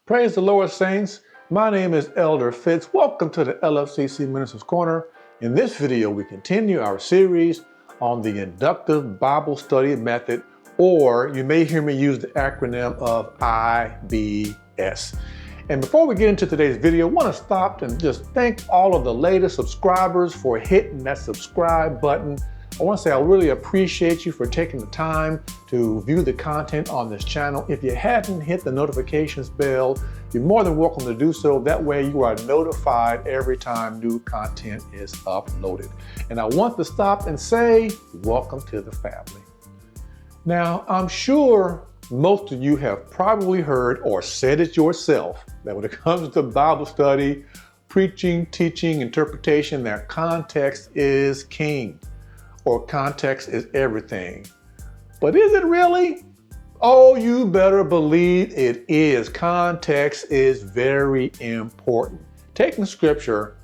Praise the Lord, saints. My name is Elder Fitz. Welcome to the LFCC Minister's Corner. In this video, we continue our series on the Inductive Bible Study Method, or you may hear me use the acronym of IBS. And before we get into today's video, I want to stop and just thank all of the latest subscribers for hitting that subscribe button. I want to say I really appreciate you for taking the time to view the content on this channel. If you hadn't hit the notifications bell, you're more than welcome to do so. That way you are notified every time new content is uploaded. And I want to stop and say, welcome to the family. Now, I'm sure most of you have probably heard or said it yourself that when it comes to Bible study, preaching, teaching, interpretation, that context is king. Or context is everything. But is it really? Oh, you better believe it is. Context is very important. Taking scripture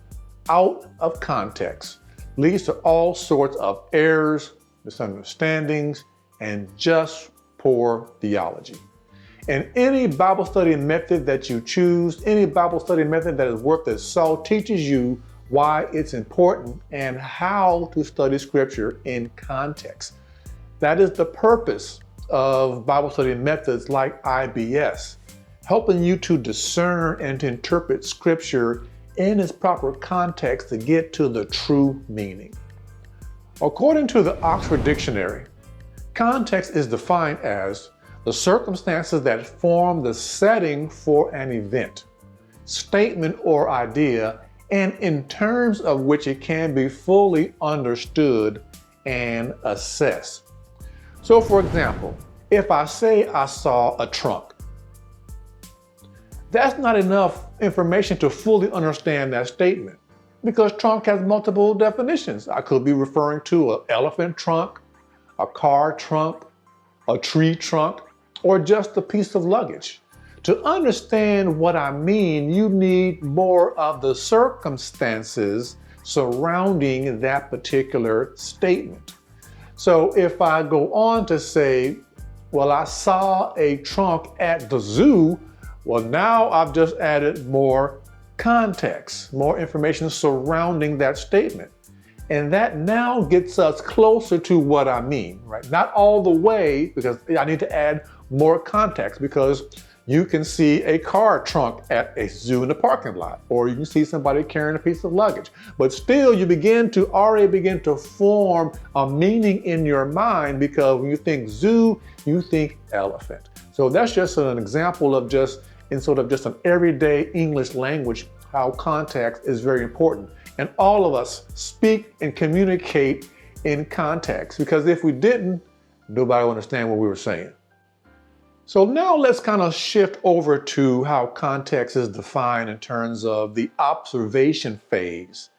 out of context leads to all sorts of errors, misunderstandings, and just poor theology. And any Bible study method that you choose, any Bible study method that is worth its salt teaches you why it's important and how to study scripture in context. That is the purpose of Bible study methods like IBS, helping you to discern and to interpret scripture in its proper context to get to the true meaning. According to the Oxford Dictionary, context is defined as the circumstances that form the setting for an event, statement, or idea, and in terms of which it can be fully understood and assessed. So for example, if I say I saw a trunk, that's not enough information to fully understand that statement because trunk has multiple definitions. I could be referring to an elephant trunk, a car trunk, a tree trunk, or just a piece of luggage. To understand what I mean, you need more of the circumstances surrounding that particular statement. So if I go on to say, well, I saw a trunk at the zoo, well, now I've just added more context, more information surrounding that statement. And that now gets us closer to what I mean, right? Not all the way, because I need to add more context, because you can see a car trunk at a zoo in the parking lot, or you can see somebody carrying a piece of luggage. But still, you already begin to form a meaning in your mind, because when you think zoo, you think elephant. So that's just an example of just an everyday English language, how context is very important. And all of us speak and communicate in context, because if we didn't, nobody would understand what we were saying. So now let's kind of shift over to how context is defined in terms of the observation phase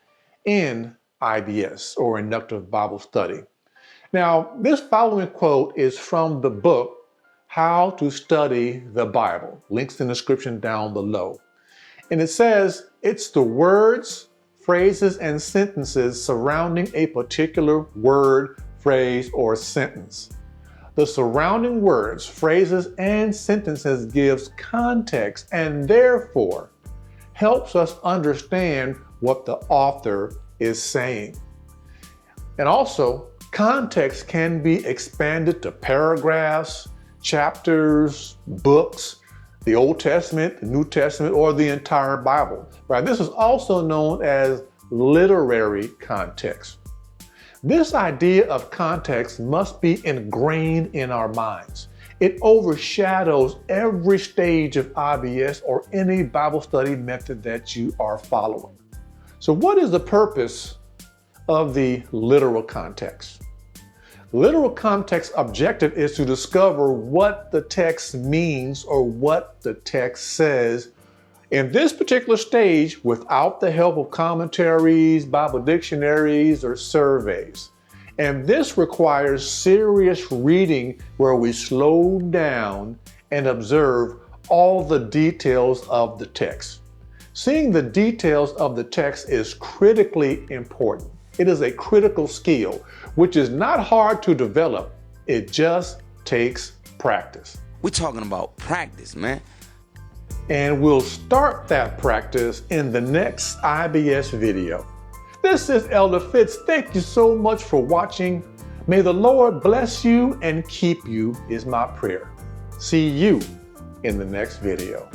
in IBS, or Inductive Bible Study. Now, this following quote is from the book, How to Study the Bible. Links in the description down below. And it says, it's the words, phrases, and sentences surrounding a particular word, phrase, or sentence. The surrounding words, phrases, and sentences gives context and therefore helps us understand what the author is saying. And also, context can be expanded to paragraphs, chapters, books, the Old Testament, the New Testament, or the entire Bible. Right? This is also known as literary context. This idea of context must be ingrained in our minds. It overshadows every stage of IBS or any Bible study method that you are following. So what is the purpose of the literal context? Literal context objective is to discover what the text means or what the text says in this particular stage without the help of commentaries, Bible dictionaries, or surveys. And this requires serious reading where we slow down and observe all the details of the text. Seeing the details of the text is critically important. It is a critical skill, which is not hard to develop. It just takes practice. We're talking about practice, man. And we'll start that practice in the next IBS video. This is Elder Fitz. Thank you so much for watching. May the Lord bless you and keep you is my prayer. See you in the next video.